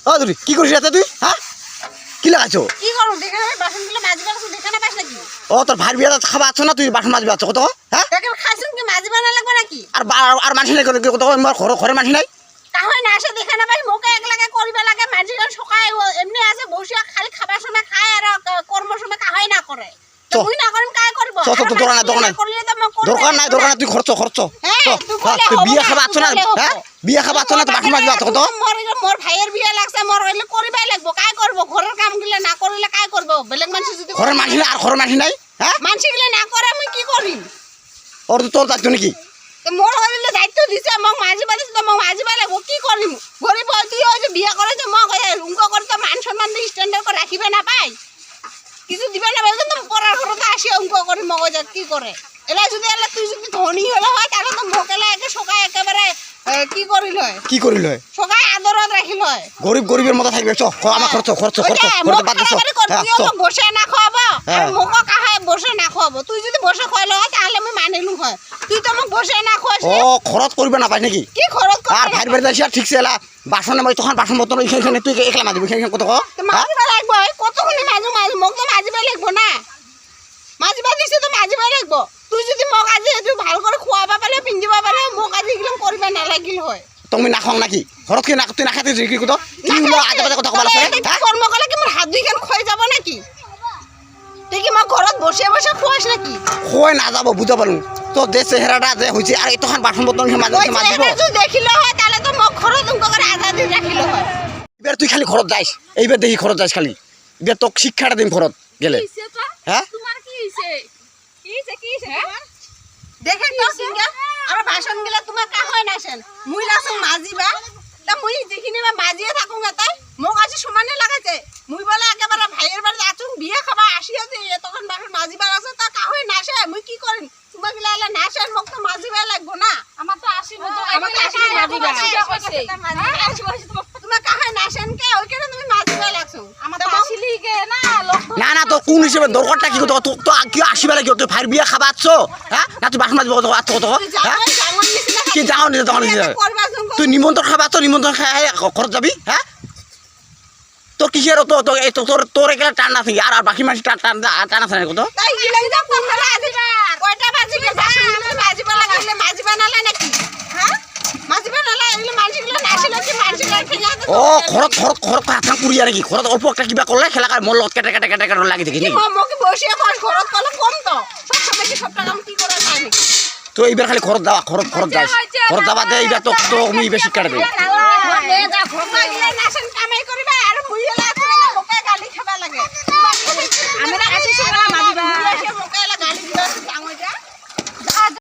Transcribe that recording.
ও তুই কি করিস এতে তুই হ্যাঁ কি লাগাইছো কি করব দেখে আমি বাসনগুলো মাজিবার আছে দেখে না পাস নাকি ও তোর ভাই বিয়া খাবা আছো না তুই বাসন মাজবি আছো কত হ্যাঁ দেখে খাইছুন কি মাজিবা না লাগবে নাকি আর মানুষ নাই কত ঘরে মানুষ নাই তাহলে না আসে দেখে না পাই মোকে একলাগে করিবা লাগে মাজিগান সকায় এমনি আছে বসিয়া খালি খাবার সময় খায় আর কর্ম সময় কাহাই না করে তো মুই না করিম কাই করব তো দোকান নাই তুই খরচ তুই বিয়া খাবা আছো না হ্যাঁ বিয়া খাবা আছো না তো বাসন মাজবি আছো কত মোর ভাইয়ের বিয়া লাগছে মোর হইলে করিবাই লাগবো কাই করব ঘরের কাম গিলা না করিলে কাই করব বেলেগ মানুষ যদি ঘরের মানুষ নাই আর ঘরের মানুষ নাই হ্যাঁ মানুষ গিলা না করে আমি কি করিম ওর তো তোর দায়িত্ব নাকি মোর হইলে দায়িত্ব দিছে মগ মাজিবা দিছে তো মগ মাজিবা লাগবো কি করিম গরিব তুই ওই যে বিয়া করেছে মগ উঙ্ক করে তো মান সম্মান দিয়ে স্ট্যান্ডার্ড করে রাখিবে না পাই কিছু দিবে না বলতে তো পড়ার ঘরে আসি অঙ্ক করি মগজ কি করে এলা যদি এলা তুই যদি ধনী হলে হয় তাহলে তো মোকেলা একে সকায় একেবারে কি করিল হয় সকায় আদরত রাখিল হয় গরিবের মতো থাকবে চ আমার খরচ বাদ দে বসে না খাওয়াবো আর মোক কাহায় বসে না খাওয়াবো তুই যদি বসে খাওয়ালো হয় তাহলে আমি মানিলু হয় তুই তো মোক বসে না খাওয়াস ও খরচ করবে না পাই নাকি কি খরচ আর ভাইয়ের বাড়িতে আসি আর ঠিকছে এলা বাসনে মই তখন বাসন মতন এখানে তুই একলা মাজিবি এখানে কত মাজিবা লাগবো কতক্ষণ মাজু মোক তো মাজিবা লাগবো না মাজিবা দিছে তো মাজিবা লাগবো তুই যদি মোক আজি তুই ভাল করে খোয়াবা পালে পিন্ধিবা পালে মোক আজি এগুলো করিবা না লাগিল হয় তুমি না খাও নাকি ঘরত কি না তুই না খাতে কি কত কি হলো আজে বাজে কথা কবালা করে কর্ম কলে কি মোর হাত দুই খান খয় যাব নাকি তুই কি মোক ঘরত বসে বসে খোয়াস নাকি খয় না যাব বুঝা পারু তো দে চেহারাটা যে হইছে আর তখন বাসন মতন মাজিব তুই দেখিল হয় তাহলে তো মোক ঘরত উঙ্ক করে আজাদি রাখিল হয় এবার তুই খালি ঘরত যাইস এইবার দেখি ঘরত যাইস খালি এবার তোকে শিক্ষাটা দিম ঘরত গেলে হ্যাঁ তোমার কি হইছে দেখে তো সিঙ্গা আর বাসন গিলা তোমার কা হয় নাছেন মুই লাসন মাজিবা তা মুই দেখিনি মাজিয়ে থাকুম তাই মোক আজি সমানে লাগাইছে মুই বলে একেবারে ভাইয়ের বাড়ি আছুন বিয়ে খাবা আসিয়া যে তখন বাসন মাজিবার আছে তা কা হয় নাছে মুই কি করিম তোমার গিলা এলা নাছেন মোক তো মাজিবা লাগবো না আমার তো আসিব তো আমার তো আসিব মাজিবা তোমার কা হয় নাছেন কে ওইখানে তুমি মাজিবা লাগছো আমার তো আসিলি কে না না তো কোন হিসেবে দরকারটা কি তো তো কি আসিবা লাগি তুই ভাইয়ের বিয়ে খাবা আছো হ্যাঁ না তুই বাসন মাজিব কত হ্যাঁ কি যাও নি তখন তুই নিমন্ত্রণ খাবা তো নিমন্ত্রণ খাই ঘরত যাবি হ্যাঁ তোর কিসের তো তোর এগুলা টান না থাকি আর বাকি মানুষ টান আছে না কত কয়টা বাজি গে বাসন মাজিবা লাগিলে মাজিবা নালা নাকি হ্যাঁ মাজিবা নালা এগুলো মানুষগুলো নাছিল কি মানুষগুলো ফিয়া ও খরত হাতাং পুরিয়া নাকি খরত অল্প একটা কিবা করলে খেলা কার মল কেটে লাগি দেখি নাকি মোক বসিয়া খরচ কল কম তো সব সময় কি সব টাকা কি করে যায় নাকি তো এইবার খালি খরচ যাস খরচ যাবা দে এইবার তো আমি বেশি কাটে দেই কামাই করিবা আর মুই হলা মোকে গালি খাবা লাগে আমরা আসি